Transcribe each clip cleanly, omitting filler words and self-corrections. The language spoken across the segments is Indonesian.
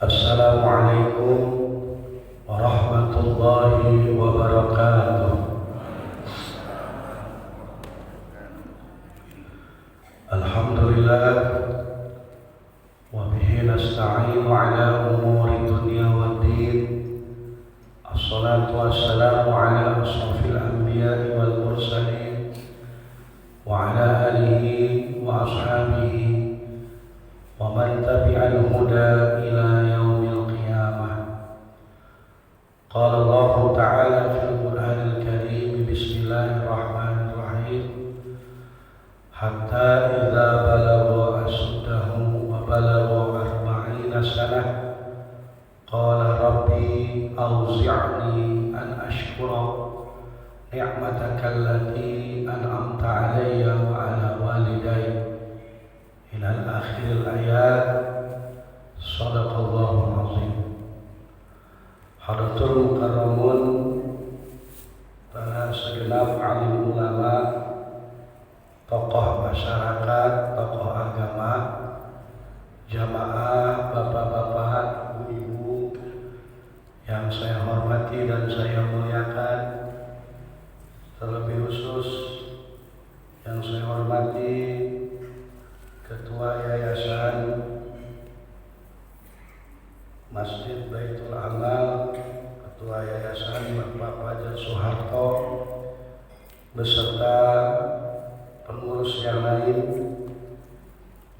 Assalamualaikum warahmatullahi wabarakatuh. Alhamdulillah wa bihi nasta'inu ala umuri dunya waddin. Assalatu wassalamu ala ashrafil anbiya'i wal mursalin wa ala alihi wa ashabihi wa man tabi'al huda ila yaumil qiyamah. Qala Allah Ta'ala fil Qur'anil Karim, bismillahirrahmanirrahim, hatta idza balagha ashuddahu wa balagha 40 sanah qala rabbi awzi'ni an ashkura ni'mataka allati an'amta 'alayya wa 'ala walidayya ila akhir ayat. Shadaqallahul azim. Hadatul mukarramun, para segenap alim ulama, tokoh masyarakat, tokoh agama, jamaah, bapak-bapak, ibu-ibu yang saya hormati dan saya muliakan, terlebih khusus yang saya hormati Ketua Yayasan Masjid Baitul Amal, Ketua Yayasan Bapak Fajar Soeharto, beserta pengurus yang lain,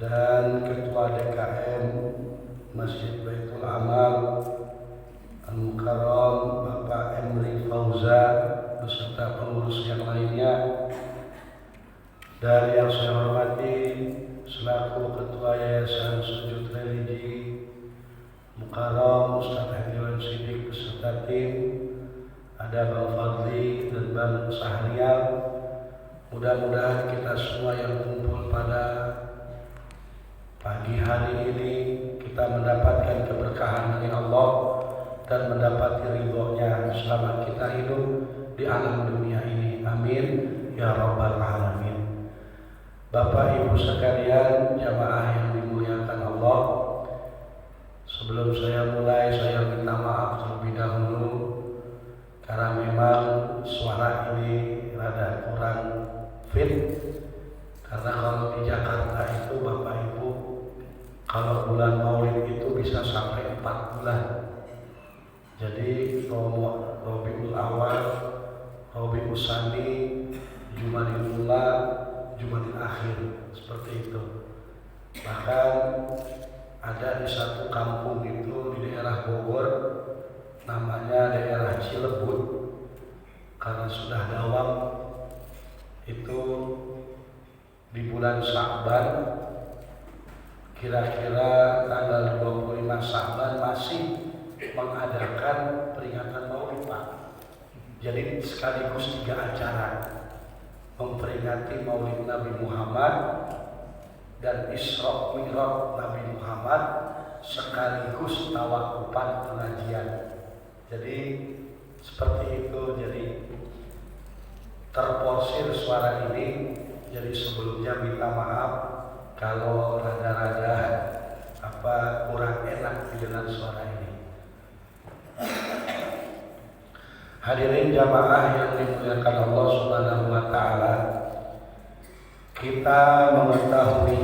dan Ketua DKM Masjid Baitul Amal Al-Mukarram Bapak Emri Fauzan, beserta pengurus yang lainnya, dan yang saya hormati selaku Ketua Yayasan Sujud Religi Mukarram Ustaz Hadiwan Sidik beserta tim, ada Bang Fadli dan Bang Sahrial. Mudah-mudahan kita semua yang kumpul pada pagi hari ini kita mendapatkan keberkahan dari Allah dan mendapati ridhonya selama kita hidup di alam dunia ini. Amin ya rabbal alamin. Bapak Ibu sekalian, jamaah yang dimuliakan Allah, sebelum saya mulai saya minta maaf terlebih dahulu karena memang suara ini rada kurang fit. Karena kalau di Jakarta itu Bapak Ibu, kalau bulan Maulid itu bisa sampai 4 bulan. Jadi Rabiul Awal, Rabiul Tsani, Jumadil Ula, Jumadil Akhir, seperti itu. Bahkan ada di satu kampung itu di daerah Bogor, namanya daerah Cilebut, karena sudah dawam itu di bulan Sya'ban, kira-kira tanggal 25 Sya'ban masih mengadakan peringatan Maulid, Pak. Jadi sekaligus 3 acara, memperingati Maulid Nabi Muhammad dan Isra Mi'raj Nabi Muhammad sekaligus tawakufan pengajian. Jadi seperti itu. Jadi terporsir suara ini. Jadi sebelumnya minta maaf kalau rada-rada kurang enak dengan suara ini. Hadirin jamaah yang dimuliakan Allah Subhanahu wa taala, kita mengetahui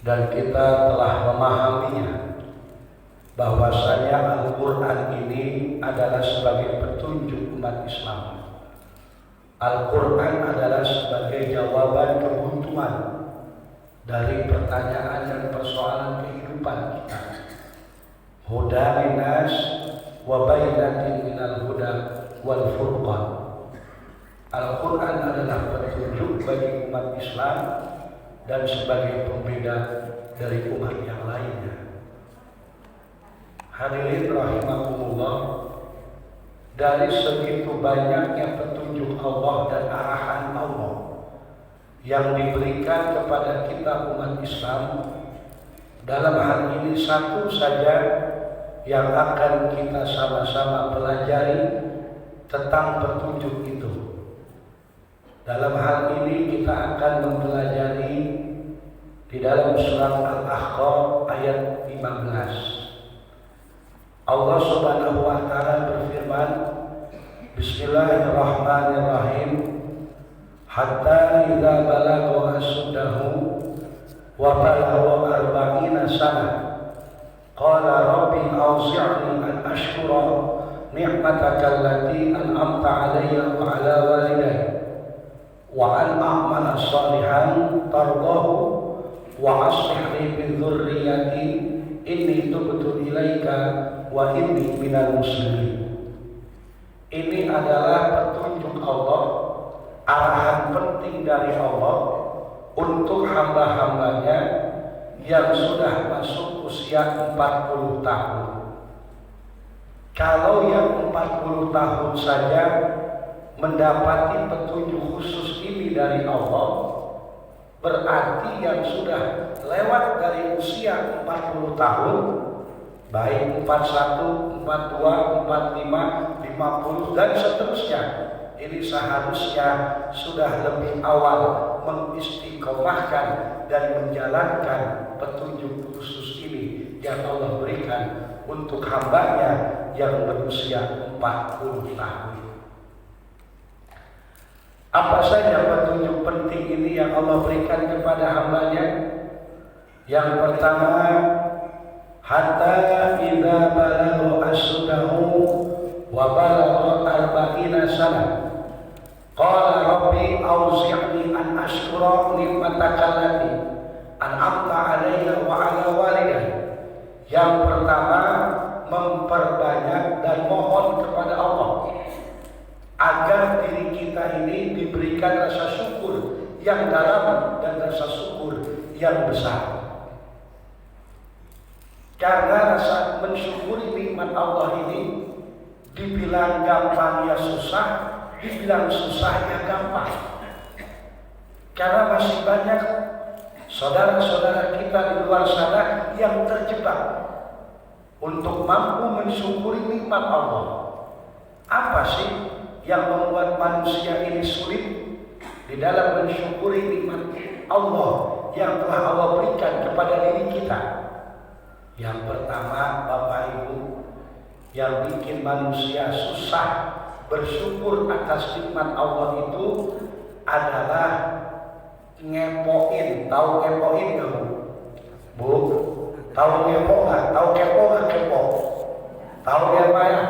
dan kita telah memahaminya bahwasanya Al-Qur'an ini adalah sebagai petunjuk umat Islam. Al-Qur'an adalah sebagai jawaban kebutuhan dari pertanyaan dan persoalan kehidupan kita. Huda linnas wa bainatin minal huda wal furqan. Al-Quran adalah petunjuk bagi umat Islam dan sebagai pembeda dari umat yang lainnya. Hadirin rahimakumullah, dari segitu banyaknya petunjuk Allah dan arahan Allah yang diberikan kepada kita umat Islam, dalam hal ini satu saja yang akan kita sama-sama pelajari tentang petunjuk itu. Dalam hal ini kita akan mempelajari di dalam surat Al-Ahqaf ayat 15. Allah Subhanahu wa taala berfirman, Bismillahirrahmanirrahim. Hatta idza balagha asuddahu wa balagha arba'ina sana qala rabbi awzi'ni an ashkura ni'mataka allati an'amta 'alayya wa 'ala walidayya wa an a'mala shalihan tardahu wa aslih li min dhurriyyati inni tubtu ilaika wa inni minal muslimin. Ini adalah petunjuk Allah, arahan penting dari Allah untuk hamba-hambanya yang sudah masuk usia 40 tahun. Kalau yang 40 tahun saja mendapati petunjuk khusus ini dari Allah, berarti yang sudah lewat dari usia 40 tahun, baik 41, 42, 45, 50 dan seterusnya, ini seharusnya sudah lebih awal mengistiqomahkan dan menjalankan petunjuk khusus ini yang Allah berikan untuk hambanya yang berusia 40 tahun. Apa saja petunjuk penting ini yang Allah berikan kepada hambanya? Yang pertama, hatta idza balagha asdahu wa balagha arba'ina sana qala rabbi awzi'ni an ashkura ni'mataka allati an'amta 'alayya wa 'ala walidayya. Yang pertama, memperbanyak dan mohon kepada Allah agar diri kita ini diberikan rasa syukur yang dalam dan rasa syukur yang besar. Karena rasa mensyukuri nikmat Allah ini dibilang gampang ya susah, dibilang susah ya gampang. Karena masih banyak saudara-saudara kita di luar sana yang terjebak untuk mampu mensyukuri nikmat Allah. Apa sih yang membuat manusia ini sulit di dalam mensyukuri nikmat Allah yang telah Allah berikan kepada diri kita? Yang pertama, Bapak Ibu, yang bikin manusia susah bersyukur atas nikmat Allah itu adalah ngepoin. Tahu ngepoin nggak, Bu? Tahu ngepo nggak? Tahu kepo nggak kepo? Tahu apa ya?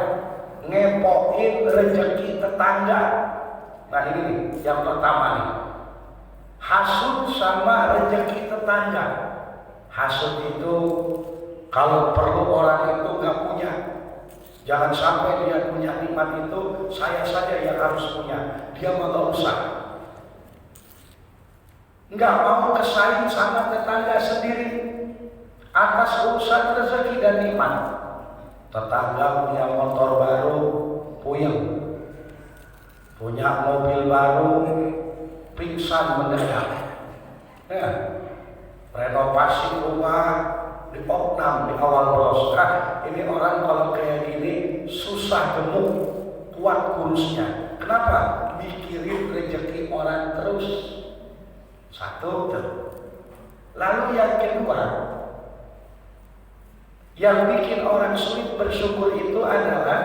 Ngepoin rezeki tetangga. Nah ini nih, yang pertama nih, hasud sama rezeki tetangga. Hasud itu kalau perlu orang itu nggak punya, jangan sampai dia punya nikmat itu, saya saja yang harus punya, dia mah nggak usah. Nggak mau kesaing sama tetangga sendiri atas urusan rezeki dan nikmat. Tetangga punya motor baru, puyeng, punya mobil baru, pingsan mendadak. Ya, renovasi rumah diopnam di awal bros. Ini orang kalau kayak gini susah gemuk, kuat kurusnya. Kenapa? Mikirin rezeki orang terus. Satu tuh. Lalu yang kedua, yang bikin orang sulit bersyukur itu adalah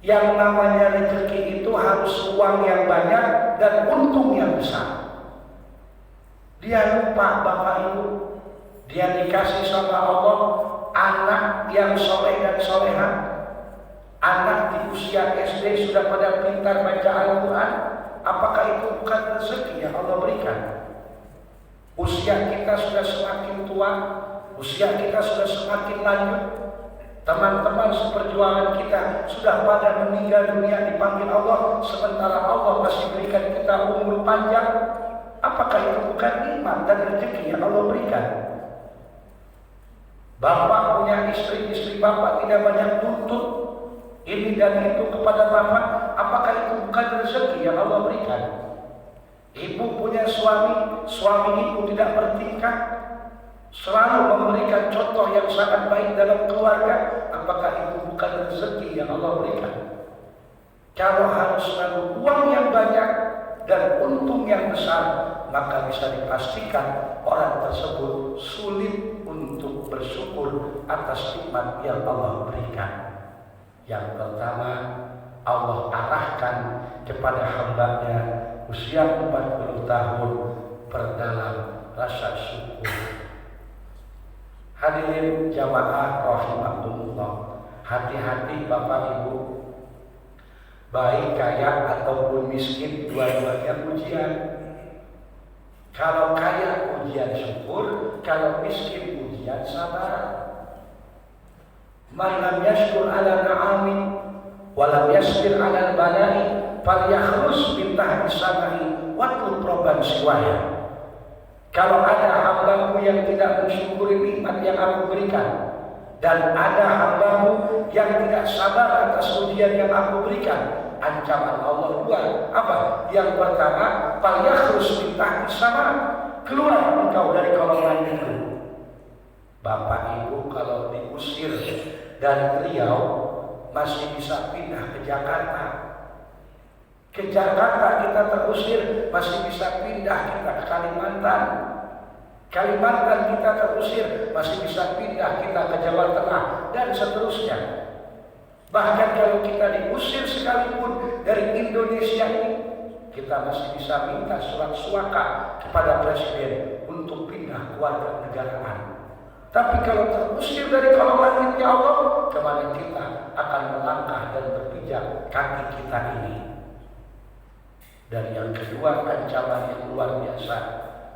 yang namanya rezeki itu harus uang yang banyak dan untung yang besar. Dia lupa, Bapak Ibu, dia dikasih sama Allah anak yang soleh dan soleha, anak di usia SD sudah pada pintar baca Al-Quran. Apakah itu bukan rezeki yang Allah berikan? Usia kita sudah semakin tua, usia kita sudah semakin lanjut, teman-teman seperjuangan kita sudah pada meninggal dunia dipanggil Allah, sementara Allah masih berikan kita umur panjang. Apakah itu bukan nikmat dan rezeki yang Allah berikan? Bapak punya istri Bapak tidak banyak nuntut ini dan itu kepada Bapak. Apakah itu bukan rezeki yang Allah berikan? Ibu punya suami ibu tidak bertingkah, selalu memberikan contoh yang sangat baik dalam keluarga. Apakah itu bukan rezeki yang Allah berikan? Kalau harus lalu uang yang banyak, dan untung yang besar, maka bisa dipastikan orang tersebut sulit untuk bersyukur atas nikmat yang Allah berikan. Yang pertama, Allah arahkan kepada hamba-Nya usia 40 tahun perdalam rasa syukur. Hadirin jamaah rahimakumullah, hati-hati Bapak Ibu, baik kaya ataupun miskin dua-duanya ujian. Kalau kaya ujian syukur, kalau miskin ujian sabar. Man lam yashkur ala na'ami wa lam yasbir ala al-bala'i falyakhrus min tahti samai watlub rabban siwaya. Kalau ada hambamu yang tidak mensyukuri nikmat yang aku berikan, dan ada hambamu yang tidak sabar atas ujian yang aku berikan, ancaman Allah dua. Apa? Yang pertama, falyakhrus min tahti sama, keluar engkau dari kolongan itu. Bapak Ibu kalau diusir dari Riau masih bisa pindah ke Jakarta. Ke Jakarta kita terusir, masih bisa pindah kita ke Kalimantan. Kalimantan kita terusir, masih bisa pindah kita ke Jawa Tengah, dan seterusnya. Bahkan kalau kita diusir sekalipun dari Indonesia ini, kita masih bisa minta surat suaka kepada Presiden untuk pindah keluarga negaraan. Tapi kalau terusir dari kolongan langitnya Allah, kemana kita akan melangkah dan berpijak kaki kita ini? Dan yang kedua, ancaman yang luar biasa.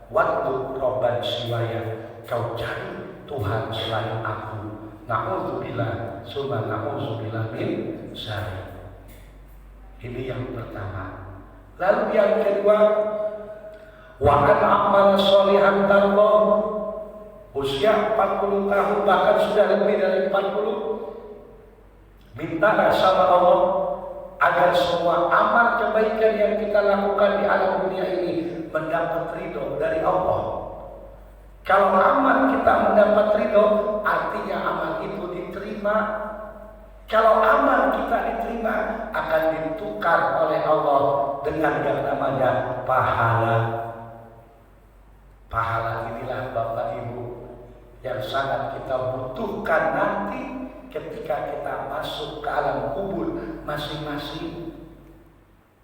Watlub rabban siwaya, kau cari Tuhan selain aku. Na'udzubillah, summa na'udzubillah min syarri. Ini yang pertama. Lalu yang kedua, wa an a'mal sholihan tardah. Usia 40 tahun, bahkan sudah lebih dari 40. Mintalah sama Allah agar semua amal kebaikan yang kita lakukan di alam dunia ini mendapat ridho dari Allah. Kalau amal kita mendapat ridho, artinya amal itu diterima. Kalau amal kita diterima, akan ditukar oleh Allah dengan yang namanya pahala. Pahala inilah Bapak Ibu yang sangat kita butuhkan nanti ketika kita masuk ke alam kubur masing-masing.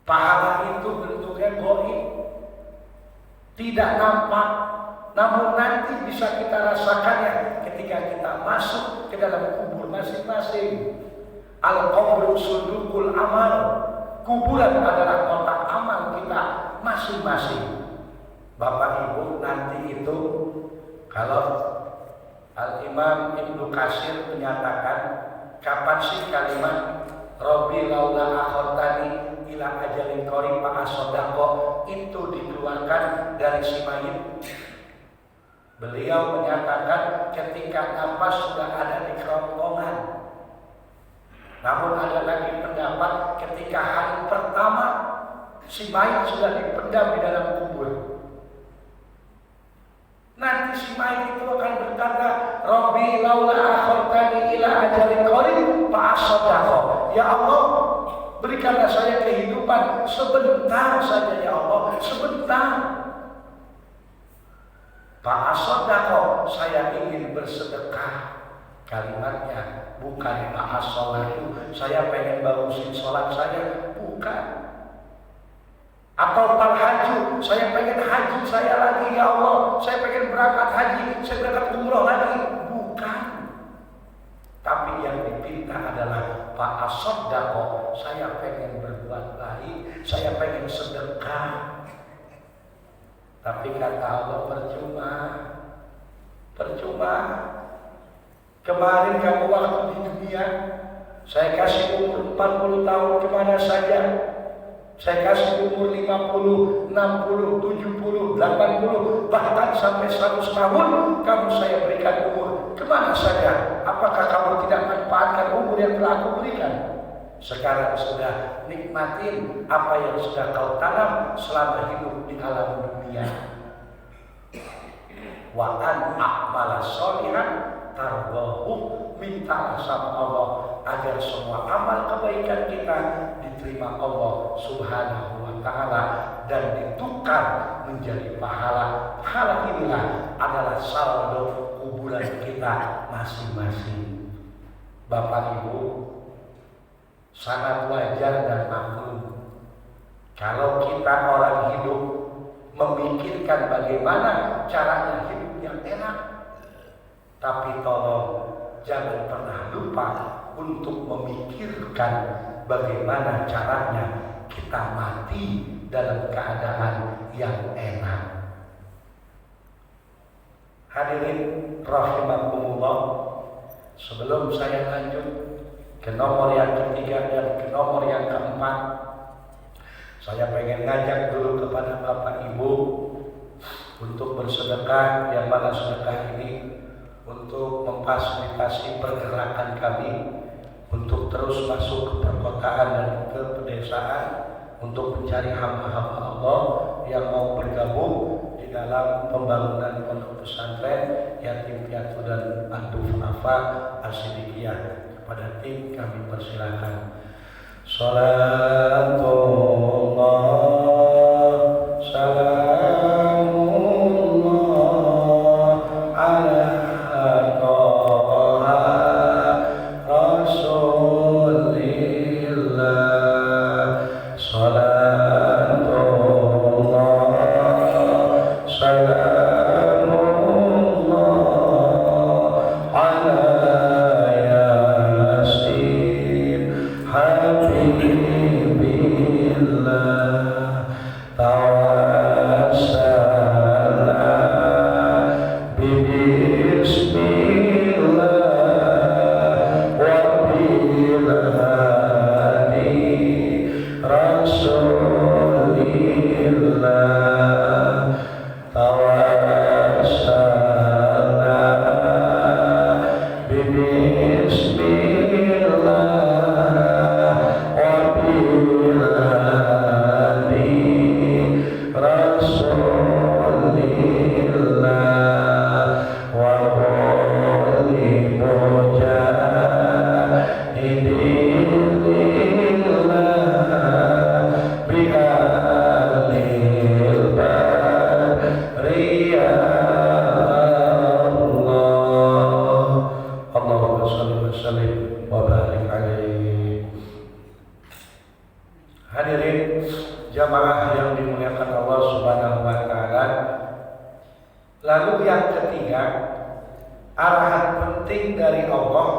Pahala itu bentuknya gaib, tidak nampak, namun nanti bisa kita rasakannya ketika kita masuk ke dalam kubur masing-masing. Al-qabru sundukul amal, kuburan adalah kotak amal kita masing-masing. Bapak Ibu, nanti itu kalau Al-Imam Ibnu Katsir menyatakan, kapan sih kalimat Rabbi laula akhartani ila ajalin qarib fa asadaqo itu dikeluarkan dari si mayit? Beliau menyatakan ketika nafas sudah ada di kerongkongan. Namun ada lagi pendapat ketika hari pertama si mayit sudah dipendam di dalam kubur. Nanti si mayit itu akan berkata, Rabbi laula akhartani ila ajalin qarib fa asadaqo. Ya Allah, berikanlah saya kehidupan sebentar saja ya Allah, sebentar. Fa asadaqo, saya ingin bersedekah. Kalimatnya bukan fa as-sholatu, saya pengen bagusin sholat saya, bukan. Atau fal haju, saya pengen haji saya lagi ya Allah, saya pengen berangkat haji, saya berangkat umroh lagi, bukan. Tapi yang dipinta adalah fa as-sadaqah, saya pengen berbuat baik, saya pengen sedekah. Tapi kata Allah, percuma. Kemarin kamu waktu di dunia, saya kasih umur 40 tahun kemana saja. Saya kasih umur 50, 60, 70, 80, bahkan sampai 100 tahun kamu saya berikan umur. Kemana saja? Apakah kamu tidak manfaatkan umur yang telah aku berikan? Sekarang sudah nikmatin apa yang sudah kau tanam selama hidup di alam dunia. Wa an a'mala sholihan tardahu, minta sama Allah agar semua amal kebaikan kita diterima Allah Subhanahu wa Ta'ala dan ditukar menjadi pahala. Pahala inilah adalah saldo kuburan kita masing-masing. Bapak Ibu, sangat wajar dan maklum kalau kita orang hidup memikirkan bagaimana caranya hidup yang enak. Tapi tolong jangan pernah lupa untuk memikirkan bagaimana caranya kita mati dalam keadaan yang enak. Hadirin rahimakumullah, sebelum saya lanjut ke nomor yang ketiga dan ke nomor yang keempat, saya pengen ngajak dulu kepada Bapak Ibu untuk bersedekah, yang mana sedekah ini untuk memfasilitasi pergerakan kami untuk terus masuk ke perkotaan dan ke pedesaan untuk mencari hamba-hamba Allah yang mau bergabung di dalam pembangunan pondok pesantren yatim piatu dan Ad-Du'afa As-Siddiqiyah. Kepada tim kami persilakan. Salatullah salamullah ala Taha Rasulillah. Salatullah salamullah ala Yasin Habibillah. Tawassala bismillah wa bil hadi Rasulillah. Tawassala bismillah wa bil hadi Rasulillah wa quli mujahidillah bi alil bariyah Allah. Allahumma shalli wa sallim wa barik alaihi. Hadirin jamaah yang dimuliakan Allah Subhanahu wa taala. Lalu yang ketiga, arahan penting dari Allah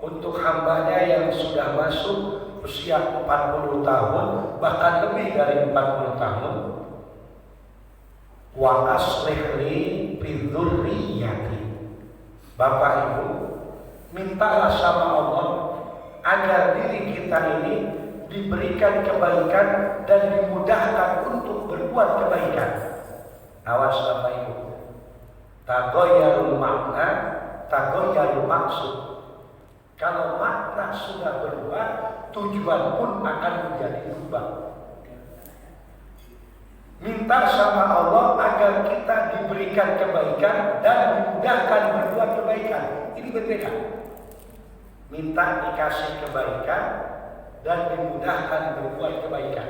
untuk hambanya yang sudah masuk usia 40 tahun, bahkan lebih dari 40 tahun. Wa aslih li fi dzurriyyati. Bapak Ibu, mintalah sama Allah agar diri kita ini diberikan kebaikan dan dimudahkan untuk berbuat kebaikan. Awas Bapak Ibu, tagoyarul makna, tagoyarul maksud. Kalau makna sudah berubah, tujuan pun akan menjadi berubah. Minta sama Allah agar kita diberikan kebaikan dan dimudahkan berbuat kebaikan. Ini berbeda. Minta dikasih kebaikan dan dimudahkan berbuat kebaikan.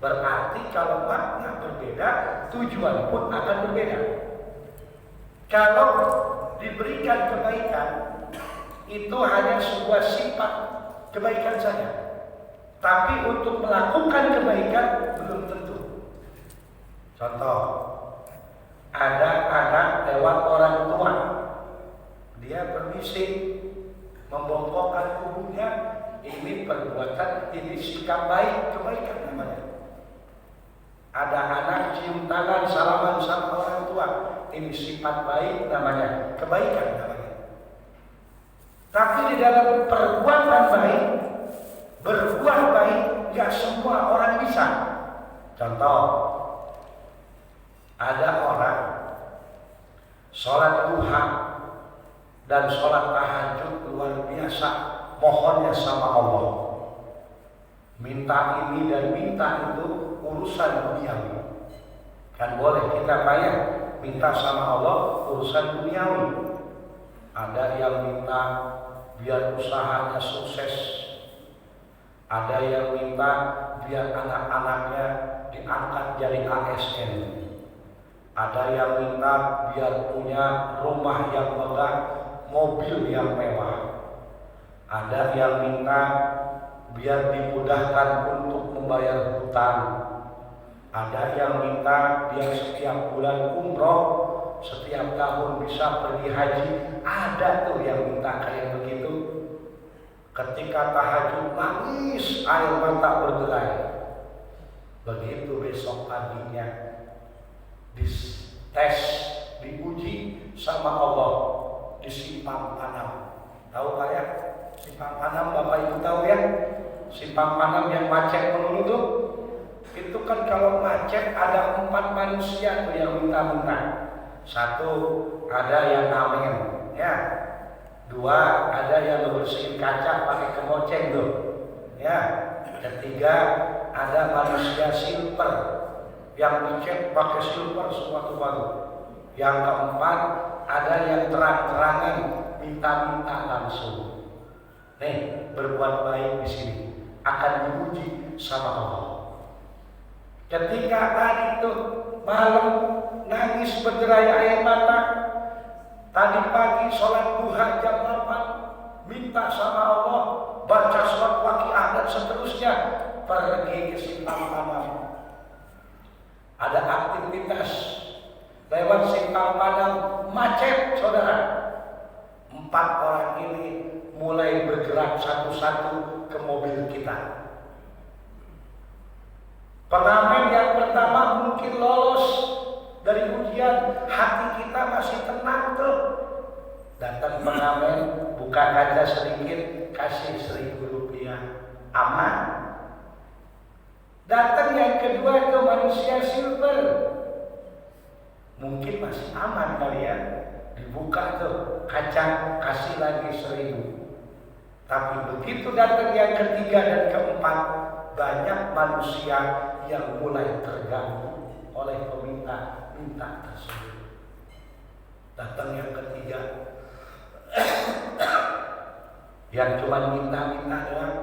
Berarti kalau makna berbeda, tujuan pun akan berbeda. Kalau diberikan kebaikan, itu hanya sebuah sifat kebaikan saja. Tapi untuk melakukan kebaikan belum tentu. Contoh, ada anak lewat orang tua, dia permisi membongkokkan tubuhnya, ini perbuatan, ini sikap baik, kebaikan namanya. Ada anak cium tangan, salaman sama orang tua, ini sifat baik namanya, kebaikan namanya. Tapi di dalam perbuatan baik, berbuat baik, gak semua orang bisa. Contoh, ada orang sholat duha dan sholat tahajud luar biasa, mohonnya sama Allah, minta ini dan minta itu, urusan duniawi. Kan boleh kita bayar, minta sama Allah urusan duniawi. Ada yang minta biar usahanya sukses, Ada yang minta biar anak-anaknya diangkat jadi ASN. Ada yang minta biar punya rumah yang megah, mobil yang mewah. Ada yang minta biar dimudahkan untuk membayar hutang. Ada yang minta biar setiap bulan umroh, setiap tahun bisa pergi haji. Ada tuh yang minta kayak begitu. Ketika tahajud nangis, air mata bergerai. Begitu besok paginya dites, diuji sama Allah di Simpang Panam. Tahu Pak ya? Simpang Panam Bapak Ibu tahu ya? Simpang Panam yang macet melulu tuh. Itu kan kalau macet ada 4 manusia tuh yang minta-minta. 1 ada yang ngamen, ya. 2 ada yang ngebersihin kaca pakai kemoceng tuh, ya. 3 ada manusia silver yang dicek pakai silver semua tuh baru. Yang 4 ada yang terang-terangan minta-minta langsung. Nih, berbuat baik di sini akan diuji sama Allah. Ketika tadi tuh malam nangis berderai air mata, tadi pagi sholat duha jam 8, minta sama Allah, baca surat Waqiah dan seterusnya, pergi ke Simpang Panam. Ada aktivitas lewat Simpang Panam, macet saudara. 4 orang ini mulai bergerak satu-satu ke mobil kita. Pengamen yang pertama mungkin lolos dari ujian, hati kita masih tenang tuh. Datang pengamen, buka kaca sedikit, kasih 1.000 rupiah, aman. Datang yang kedua ke manusia silver, mungkin masih aman kali ya. Dibuka tuh kaca, kasih lagi 1.000. Tapi begitu datang yang ketiga dan keempat, banyak manusia yang mulai terganggu oleh peminta-minta tersebut. Datang yang ketiga, yang cuma minta-minta doang.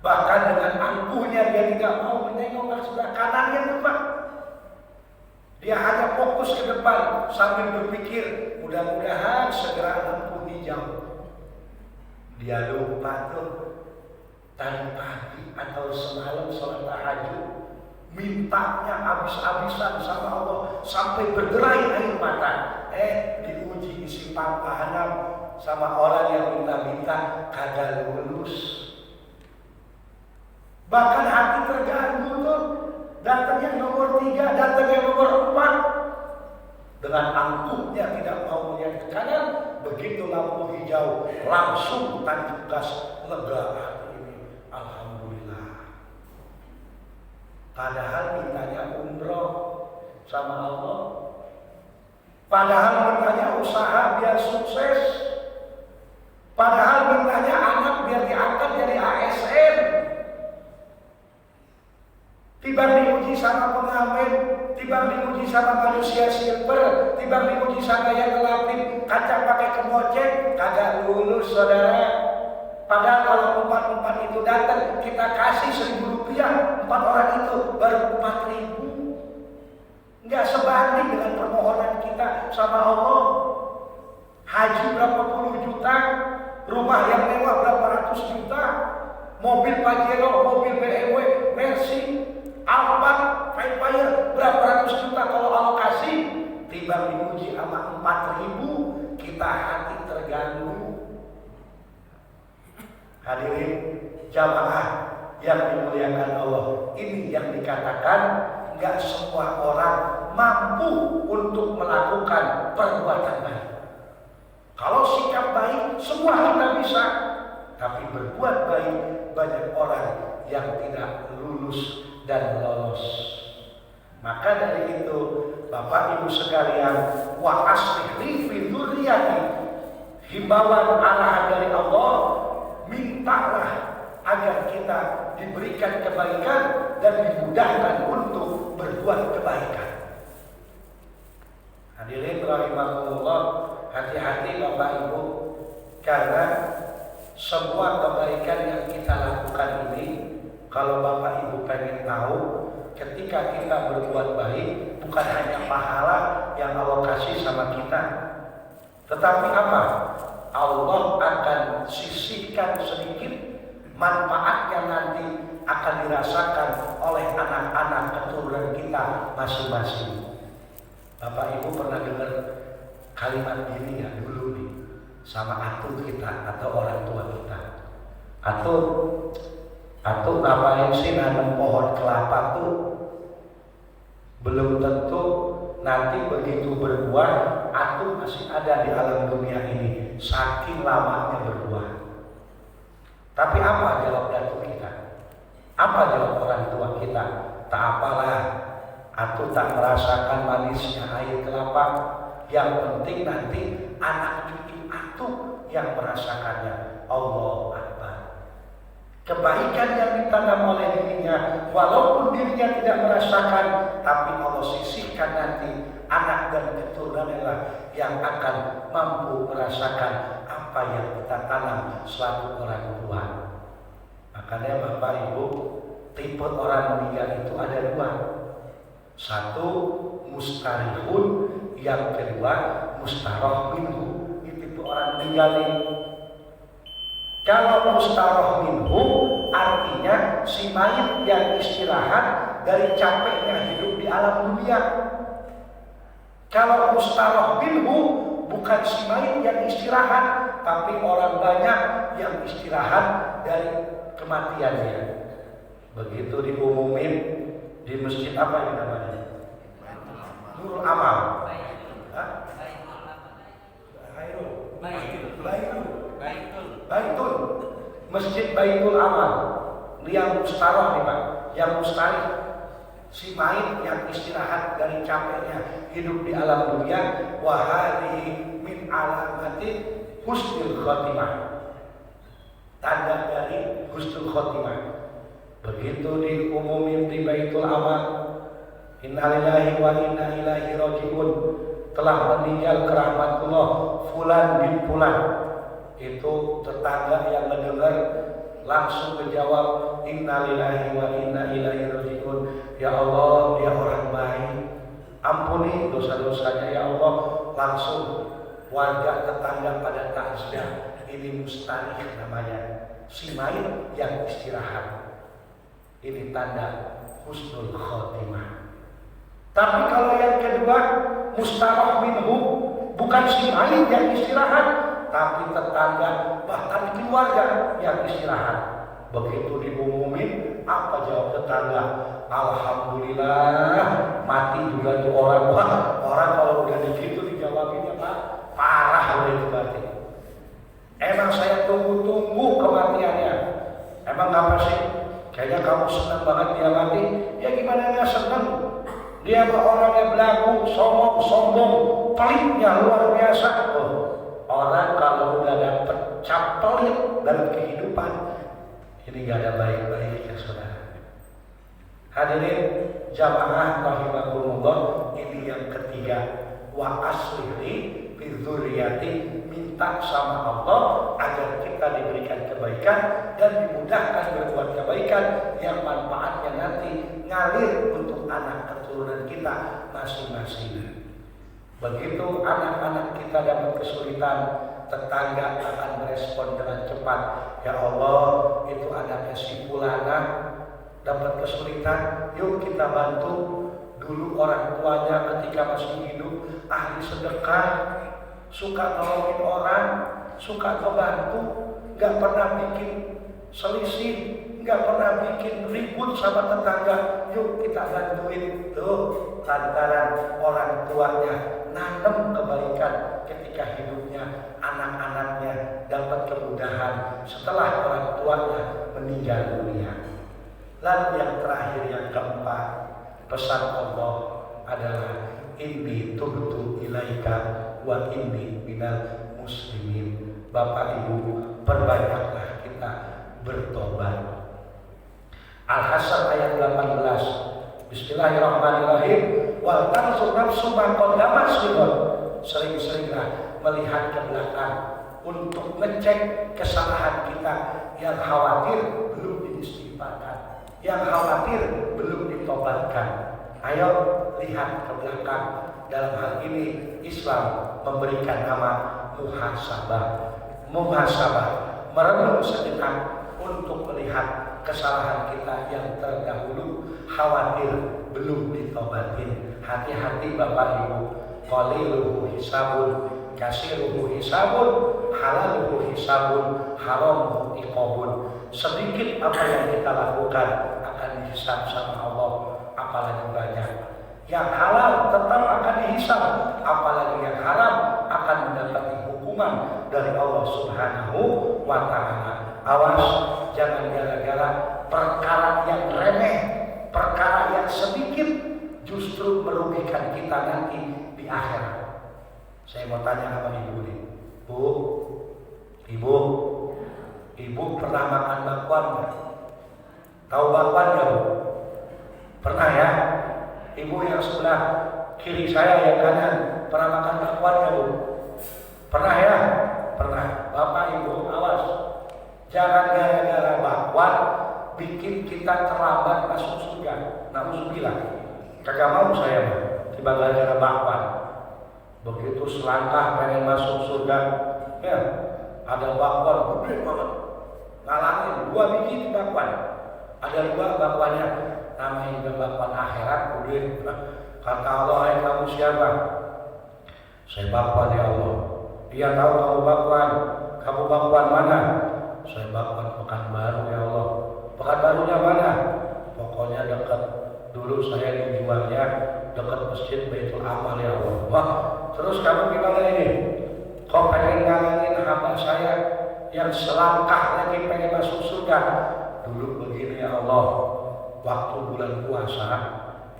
Bahkan dengan angkuhnya dia tidak mau menengok ke sebelah kanannya tuh Pak. Dia hanya fokus ke depan sambil berpikir mudah-mudahan segera lampu hijau. Dia lupa tuh tadi pagi atau semalam sholat tahajud, mintanya habis-habisan sama Allah sampai berderai air mata. Diuji di Simpang Panam sama orang yang minta-minta kagak lulus. Bahkan hati terganggu tuh. Datang yang nomor 3, datang yang nomor 4. Dengan angkuhnya tidak mau melihat ke kanan, begitu lampu hijau langsung tancap gas, lega hati ini. Alhamdulillah. Padahal mintanya umroh sama Allah. Padahal mintanya usaha biar sukses. Padahal mintanya anak biar diangkat jadi ASN. Tiba diuji sama pengamen, tiba diuji sama manusia silver, tiba diuji sama yang ngelapin kaca pakai kemoceng, kagak lulus saudara. Padahal kalau 4 itu datang, kita kasih 1.000 rupiah, 4 orang itu baru 4.000. Nggak sebanding dengan permohonan kita sama Allah. Haji berapa puluh juta, rumah yang mewah berapa ratus juta, mobil Pajero, mobil BMW, Mercy, Alphard, Fire berapa ratus juta kalau Allah kasih. Tiba diuji sama 4.000, kita hati terganggu. Hadirin jamaah yang dimuliakan Allah, ini yang dikatakan nggak semua orang mampu untuk melakukan perbuatan baik. Kalau sikap baik semua kita bisa, tapi berbuat baik banyak orang yang tidak lulus dan lolos. Maka dari itu Bapak Ibu sekalian, wa aslih li fi dzurriyyati, himbauan arahan dari Allah, mintalah agar kita diberikan kebaikan dan dimudahkan untuk berbuat kebaikan. Hadirin rahimakumullah, hati-hati Bapak Ibu, karena semua kebaikan yang kita lakukan ini, kalau Bapak Ibu pengen tahu, ketika kita berbuat baik, bukan hanya pahala yang Allah kasih sama kita, tetapi apa? Allah akan sisihkan sedikit manfaat yang nanti akan dirasakan oleh anak-anak keturunan kita masing-masing. Bapak Ibu pernah dengar kalimat gini ya dulu nih sama atuk kita atau orang tua kita. Atuk ngapain sih nanam pohon kelapa tuh? Belum tentu nanti begitu berbuah, atuk masih ada di alam dunia ini. Saking lamanya berbuah. Tapi apa jawab datuk kita? Apa jawab orang tua kita? Tak apalah, atuk tak merasakan manisnya air kelapa. Yang penting nanti anak cucu atuk yang merasakannya. Allah Akbar. Kebaikan yang ditanam oleh dirinya, walaupun dirinya tidak merasakan, tapi Allah sisihkan nanti anak dan keturunannya yang akan mampu merasakan apa yang kita tanam selaku orang tua. Makanya Bapak Ibu, tipe orang meninggal itu ada dua. Satu mustarihun, yang kedua mustaroh minhu. Ini tipe orang meninggal ini. Kalau mustaroh minhu artinya si mayit yang istirahat dari capeknya hidup di alam dunia. Kalau mustaroh minhu bukan si mayit yang istirahat, tapi orang banyak yang istirahat dari kematiannya. Begitu diumumin di masjid apa yang namanya? Nurul Amal. Baitul. Masjid Baitul Amal. Yang mustaroh nih Pak, yang mustarih. Si mayit yang istirahat dari capeknya hidup di alam dunia, wahadi min alamati husnul khotimah. Tanda dari husnul khotimah. Begitu diumumin di Baitul Amal, innalillahi wa inna ilaihi rajiun, telah meninggal ke rahmatullah fulan bin fulan. Itu tetangga yang mendengar langsung menjawab innalillahi wa inna ilaihi rajiun. Ya Allah, dia orang baik, ampuni dosa-dosanya ya Allah. Langsung warga tetangga pada takziah. Ini mustarih namanya, si mayit yang istirahat. Ini tanda husnul khotimah. Tapi kalau yang kedua mustaroh minhu, bukan si mayit yang istirahat, tapi tetangga bahkan keluarga yang istirahat. Begitu diumumin, apa jawab tetangga? Alhamdulillah, mati juga tuh orang. Wah, orang kalau udah begitu dijawabin apa? Parah oleh itu berarti. Emang saya tunggu-tunggu kematiannya. Emang apa sih? Kayaknya kamu senang banget dia mati. Ya gimana nggak senang? Dia orang yang belagu, sombong, pelitnya luar biasa. Orang kalau udah dapet cap pelit dalam kehidupan, ini gak ada baik-baiknya saudara. Hadirin jamaah rahimakumullah, ini yang ketiga. Wa aslihi fi dzurriyyati, minta sama Allah agar kita diberikan kebaikan dan dimudahkan berbuat kebaikan yang manfaatnya nanti ngalir untuk anak keturunan kita masing-masing. Begitu anak-anak kita dapat kesulitan, tetangga akan merespon dengan cepat. Ya Allah, itu anaknya si Fulana dapat kesulitan, yuk kita bantu. Dulu orang tuanya ketika masih hidup ahli sedekah, suka nolongin orang, suka membantu, gak pernah bikin selisih, gak pernah bikin ribut sama tetangga. Yuk kita bantuin. Tuh lantaran orang tuanya nanam kebaikan ketika hidupnya, anak-anaknya dapat kemudahan setelah orang tuanya meninggal dunia. Lalu yang terakhir, yang keempat, pesan Allah adalah inni tubtu ilaika wa inni minal muslimin. Bapak Ibu, perbanyaklah kita bertobat. Al-Hasan ayat 18. Bismillahirrahmanirrahim. Wal tanzur nafsu ma qaddamat. Sering-seringlah melihat ke belakang untuk ngecek kesalahan kita yang khawatir belum diistighfarkan, yang khawatir belum ditobatkan. Ayo lihat ke belakang. Dalam hal ini Islam memberikan nama muhasabah. Muhasabah, merenung sejenak untuk melihat kesalahan kita yang terdahulu, khawatir belum ditobatin. Hati-hati Bapak Ibu, qaliluhu hisabun, kasiruhu hisabun, halaluhu hisabun, haramuhu iqabun. Sedikit apa yang kita lakukan akan dihisab sama Allah, apalagi banyak. Yang halal tetap akan dihisab, apalagi yang haram akan mendapati hukuman dari Allah Subhanahu wa Ta'ala. Awas, jangan gara-gara perkara yang remeh, perkara yang sedikit justru merugikan kita nanti di akhirat. Saya mau tanya sama ibu nih, ibu pernah makan bakwan nggak? Tahu bakwan nggak, Bu? Pernah ya? Ibu yang sebelah kiri saya yang kanan pernah makan bakwan nggak, Bu? Pernah ya? Pernah. Bapak Ibu awas, jangan gara-gara bakwan bikin kita terlambat masuk surga. Nauzubillah. Kagak mau saya mah, tiba gara-gara bakwan. Begitu selangkah pengen masuk surga, ya ada bakwan gede banget, ngalangin 2 biji bakwan. Ada 2 bakwannya, namanya juga bakwan akhirat gede. Kata Allah, hai kamu siapa? Saya bakwan ya Allah. Dia tahu kamu bakwan. Kamu bakwan mana? Saya bakwan Pekanbaru ya Allah. Pekanbarunya mana? Pokoknya dekat. Dulu saya dijualnya dekat masjid Baitul Amal ya Allah. Wah, terus kamu gimana ini? Kok pengen ngalangin hamba saya yang selangkah lagi pengen masuk surga? Dulu begini ya Allah, waktu bulan puasa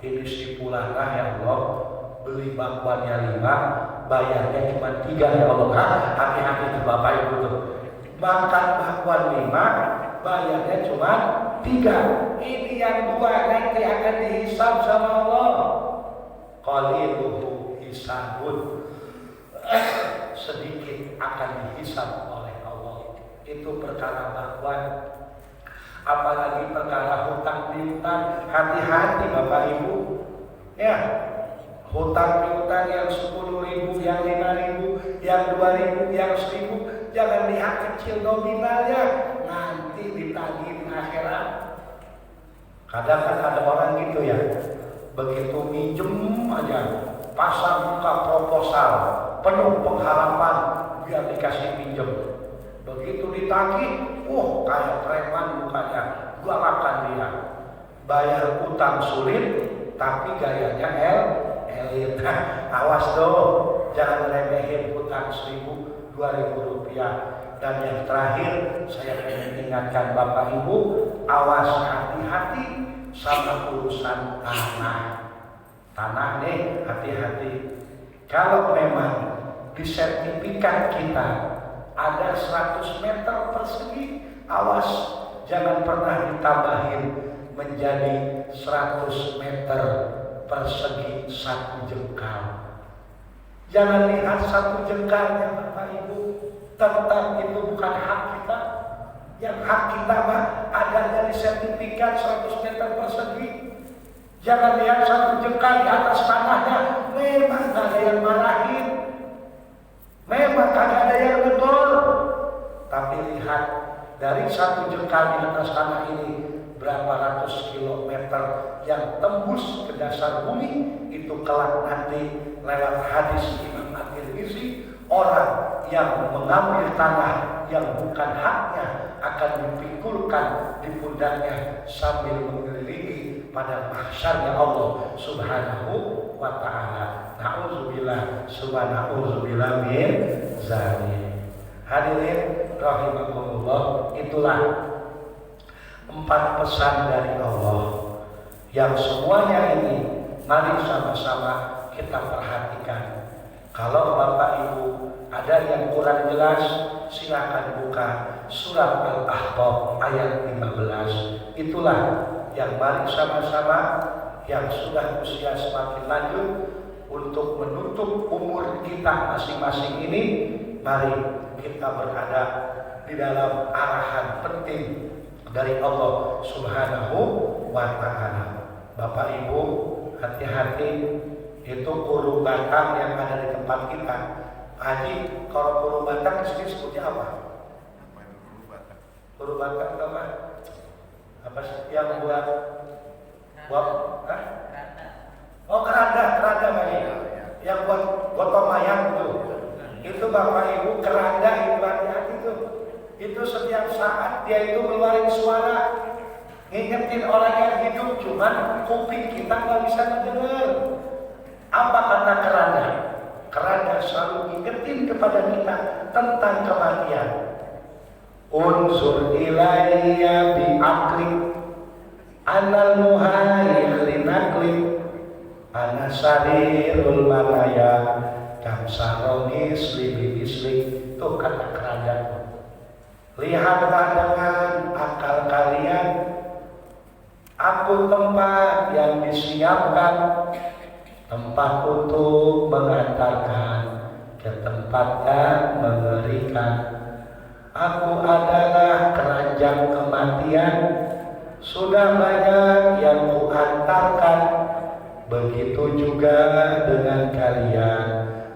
ini si Pulana ya Allah, beli bakwannya 5, bayarnya cuma 3 ya Allah. Hati-hati tuh Bapak Ibu tuh, makan bakwan 5, bayarnya cuma 3. Ini yang 2 nanti akan dihisab sama Allah. Qaliluhu hisabun, sedikit akan dihisab oleh Allah. Itu perkara bakwan. Apalagi perkara hutang piutang, hati-hati Bapak Ibu. Ya, hutang piutang yang 10.000, yang 5.000, yang 2.000, yang 1.000, jangan lihat kecil nominalnya, nanti ditagih di akhirat. Kadang kan ada orang gitu ya, begitu minjem aja, pasang muka proposal, penuh pengharapan biar dikasih pinjem. Begitu ditagih, kayak preman mukanya, galakan dia. Bayar utang sulit, tapi gayanya elit. Awas dong, jangan remehin utang 1.000, 2.000 rupiah. Dan yang terakhir, saya ingin ingatkan Bapak Ibu, awas, hati-hati sama urusan tanah. Tanah nih, hati-hati. Kalau memang di sertifikat kita ada 100 meter persegi, awas, jangan pernah ditambahin menjadi 100 meter persegi 1 jengkal. Jangan lihat 1 jengkalnya Bapak Ibu, tetap itu bukan hak kita. Yang hak kita mah ada dari sertifikat 100 meter persegi. Jangan lihat 1 jengkal di atas tanahnya, memang gak ada yang marahin, memang gak ada yang negor. Tapi lihat dari 1 jengkal di atas tanah ini, berapa ratus kilometer yang tembus ke dasar bumi. Itu kelak nanti lewat hadis Imam At-Tirmizi, orang yang mengambil tanah yang bukan haknya akan dipikulkan di pundaknya sambil mengelilingi pada mahsyarnya Allah Subhanahu wa Ta'ala. Na'udzubillah summa na'udzubillah min zalik. Hadirin rahimakumullah, itulah 4 pesan dari Allah yang semuanya ini mari sama-sama kita perhatikan. Kalau Bapak Ibu ada yang kurang jelas, silakan buka surat Al-Ahqaf ayat 15. Itulah yang mari sama-sama yang sudah usia semakin lanjut untuk menutup umur kita masing-masing ini mari kita berada di dalam arahan penting dari Allah Subhanahu wa Ta'ala. Bapak Ibu, hati-hati, itu kurung batang yang ada di tempat kita. Haji, kalau kurung batang di sini sebutnya apa? Kurung batang apa? Apa sih yang buat? Oh, keranda Pak. Yang buat gotong mayang itu. Itu Bapak Ibu, keranda itu hati-hati tuh. Itu setiap saat dia itu ngeluarin suara, ngingetin orang yang hidup, cuman kuping kita nggak bisa mendengar. Apa karena keranda? Keranda selalu ngingetin kepada kita tentang kematian. Unsur ilayya bi'aqli anal muhayyir linakli ana sarirul manaya kamsaronis libidislik. Itu kata keranda. Lihatlah dengan akal kalian, aku tempat yang disiapkan, tempat untuk mengantarkan ke tempat yang mengerikan. Aku adalah keranjang kematian, sudah banyak yang kuantarkan. Begitu juga dengan kalian,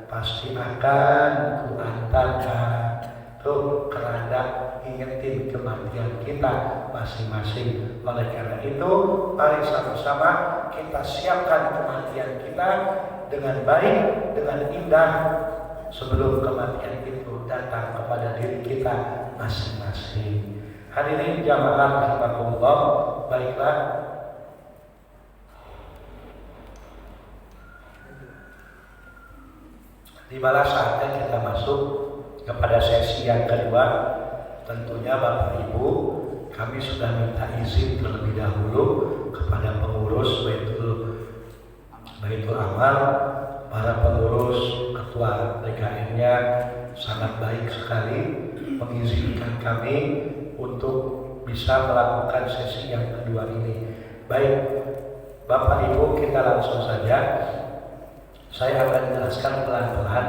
pasti akan kuantarkan. Tuh keranda ingetin kematian kita masing-masing. Oleh karena itu, mari sama-sama kita siapkan kematian kita dengan baik, dengan indah, sebelum kematian itu datang kepada diri kita masing-masing. Hadirin jamaah rahimakumullah, baiklah. Tibalah saatnya kita masuk kepada sesi yang kedua. Tentunya Bapak Ibu, kami sudah minta izin terlebih dahulu kepada pengurus Baitul Amal, para pengurus, ketua DKM-nya sangat baik sekali mengizinkan kami untuk bisa melakukan sesi yang kedua ini. Baik, Bapak Ibu, kita langsung saja. Saya akan jelaskan pelan-pelan.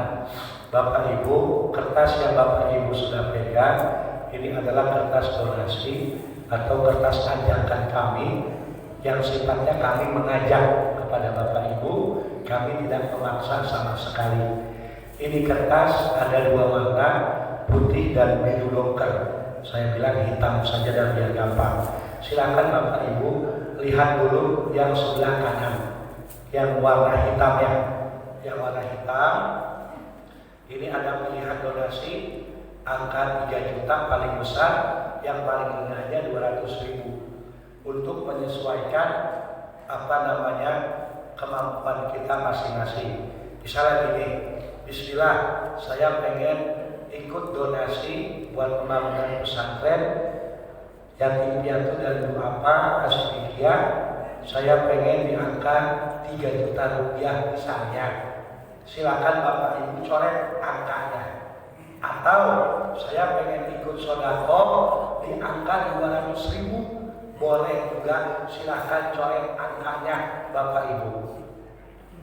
Bapak Ibu, kertas yang Bapak Ibu sudah pegang ini adalah kertas donasi atau kertas ajakan kami yang sifatnya kami mengajak kepada Bapak Ibu. Kami tidak memaksa sama sekali. Ini kertas ada dua warna, putih dan biru dongker. Saya bilang hitam saja dan biar gampang. Silakan Bapak Ibu lihat dulu yang sebelah kanan, yang warna hitam ya. Yang warna hitam ini ada pilihan donasi angka 3 juta paling besar, yang paling rendahnya 200.000 untuk menyesuaikan kemampuan kita masing-masing. Misalnya gini, bismillah, saya pengen ikut donasi buat pembangunan pesantren yatim piatu dan duafa Asfiqiyah. Saya pengen di angka 3 juta rupiah misalnya. Silakan Bapak Ibu coret angkanya. Atau saya pengen ikut sedekah di angka 200.000, boleh juga, silakan coret angkanya Bapak Ibu.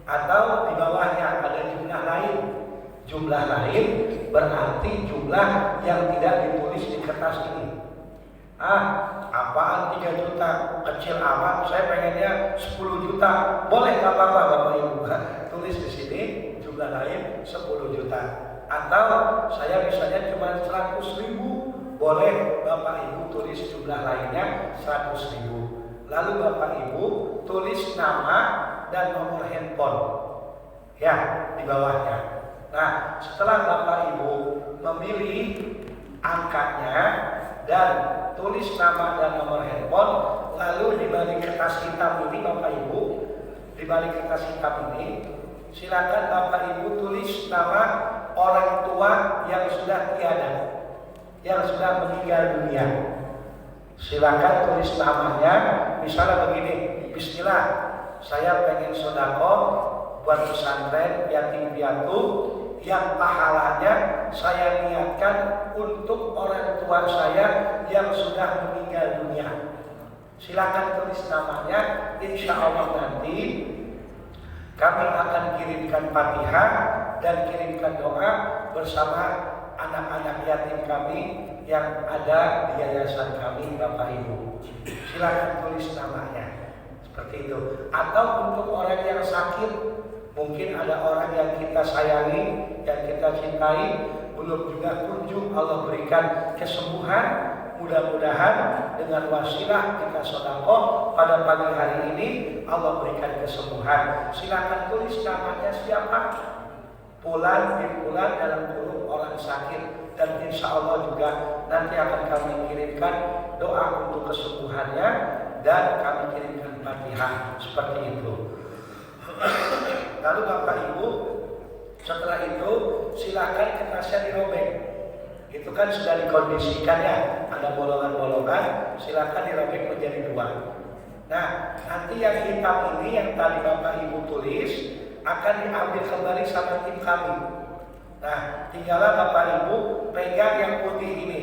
Atau di bawahnya ada jumlah lain. Jumlah lain berarti jumlah yang tidak ditulis di kertas ini. Apaan 3 juta? Kecil amat, saya pengennya 10 juta. Boleh, gak apa-apa Bapak Ibu. Tulis di sini jumlah lain 10 juta. Atau saya misalnya cuma 100.000, boleh Bapak Ibu tulis jumlah lainnya 100.000. Lalu Bapak Ibu tulis nama dan nomor handphone ya di bawahnya. Nah, setelah Bapak Ibu memilih angkanya dan tulis nama dan nomor handphone, lalu di balik kertas hitam ini Bapak Ibu, di balik kertas hitam ini silakan Bapak Ibu tulis nama orang tua yang sudah tiada, yang sudah meninggal dunia. Silakan tulis namanya. Misalnya begini, bismillah, saya pengen sedekah buat pesantren yatim piatu yang pahalanya saya niatkan untuk orang tua saya yang sudah meninggal dunia. Silakan tulis namanya. Insya Allah nanti kami akan kirimkan Fatihah dan kirimkan doa bersama anak-anak yatim kami yang ada di yayasan kami, Bapak Ibu. Silakan tulis namanya. Seperti itu. Atau untuk orang yang sakit, mungkin ada orang yang kita sayangi, yang kita cintai, belum juga kunjung Allah berikan kesembuhan. Mudah-mudahan dengan wasilah kita sedekah pada pagi hari ini Allah berikan kesembuhan. Silakan tulis namanya siapa. Fulan bin Fulan dalam kurung orang sakit, dan insya Allah juga nanti akan kami kirimkan doa untuk kesembuhannya dan kami kirimkan Fatihah seperti itu. Lalu Bapak Ibu, setelah itu silakan kertasnya dirobek. Itu kan sudah dikondisikan ya, ada bolongan-bolongan, silakan dirobek menjadi 2. Nah, nanti yang hitam ini yang tadi Bapak Ibu tulis akan diambil kembali sama tim kami. Nah, tinggallah Bapak Ibu pegang yang putih ini.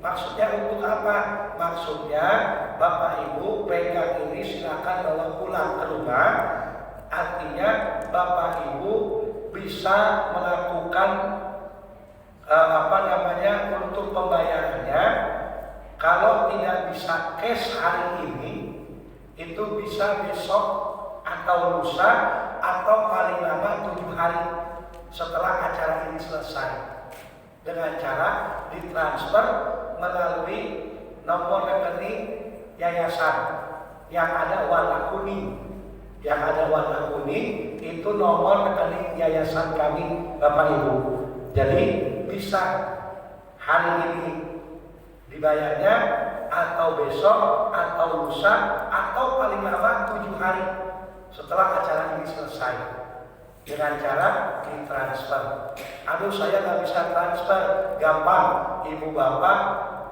Maksudnya untuk apa? Maksudnya Bapak Ibu pegang ini silakan bawa pulang ke rumah. Artinya Bapak Ibu bisa melakukan untuk pembayarannya. Kalau tidak bisa cash hari ini, itu bisa besok atau lusa atau paling lama 7 hari setelah acara ini selesai, dengan cara ditransfer melalui nomor rekening yayasan yang ada warna kuning. Yang ada warna kuning itu nomor rekening yayasan kami, Bapak Ibu. Jadi bisa hari ini dibayarnya, atau besok, atau lusa, atau paling lama 7 hari setelah acara ini selesai, dengan cara ditransfer. Aduh, saya nggak bisa transfer, gampang. Ibu bapak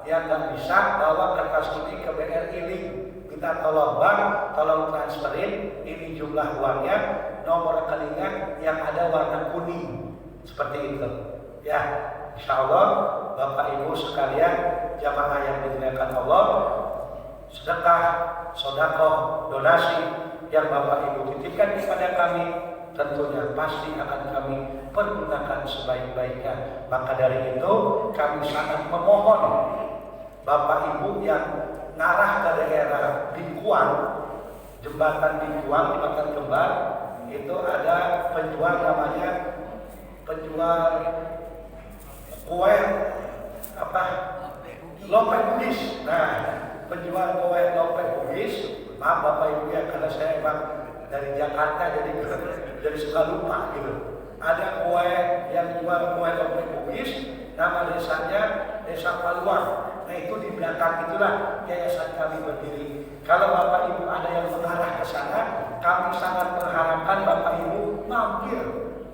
yang nggak bisa bawa kertas ini ke BRI Link, minta tolong bang, tolong transferin ini jumlah uangnya, nomor rekeningnya yang ada warna kuning, seperti itu. Ya, insya Allah Bapak Ibu sekalian jamaah yang dimuliakan Allah, sedekah, sedekah, donasi yang Bapak Ibu titipkan kepada kami tentunya pasti akan kami pergunakan sebaik-baiknya. Maka dari itu kami sangat memohon Bapak Ibu yang ngarah ke daerah Bingkuang, jembatan Bingkuang, jembatan kembar, itu ada penjual namanya penjual kue lope Bugis. Nah, penjual kue lope Bugis, maaf Bapak Ibu ya, karena saya emang dari Jakarta jadi suka lupa gitu. Ada kue yang jual kue lope Bugis, nama desanya Desa Paluang. Nah, itu di belakang itulah yayasan kami berdiri. Kalau Bapak Ibu ada yang mengarah ke sana, kami sangat mengharapkan Bapak Ibu mampir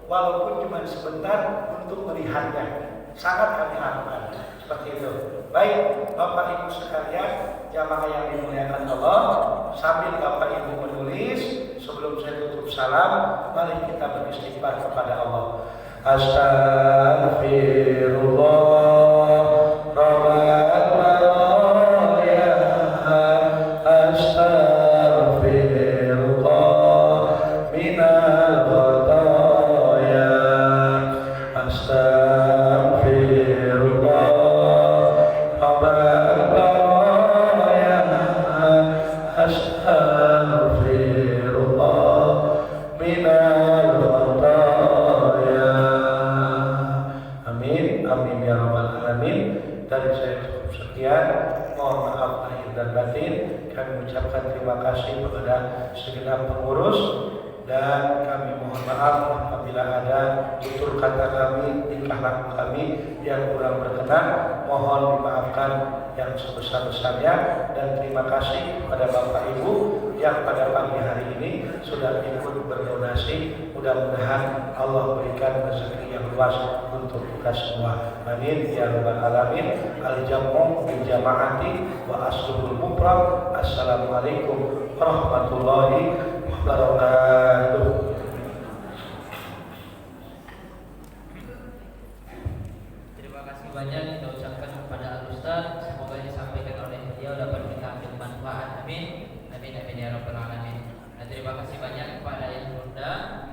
walaupun cuma sebentar untuk melihatnya. Sangat kami harapkan seperti itu. Baik Bapak Ibu sekalian, jamaah yang dimuliakan Allah, sambil Bapak Ibu menulis, sebelum saya tutup salam, mari kita beristighfar kepada Allah. Astaghfirullah Rabbal baraya, astaghfirullah minal khataya, astaghfirullah Rabbal baraya, astaghfirullah minal khataya. Amin, amin ya rabbal alamin. Dari saya cukup sekian, mohon maaf lahir dan batin. Kami ucapkan terima kasih kepada segenap pengurus, dan kami mohon maaf apabila ada tutur kata kami, tingkah laku kami yang kurang berkenan, mohon dimaafkan yang sebesar-besarnya. Dan terima kasih kepada Bapak Ibu yang pada pagi hari ini sudah ikut berdonasi. Mudah-mudahan Allah berikan rezeki yang luas untuk kita semua. Amin ya rabbal alamin. Al-jamu bil jamaati wa aslul mufrad. Assalamualaikum warahmatullahi wabarakatuh. Terima kasih banyak kita ucapkan kepada Al-Ustaz. Semoga yang disampaikan oleh beliau dapat kita ambil manfaat. Amin. Amin amin ya rabbal alamin. Dan terima kasih banyak kepada yang sudah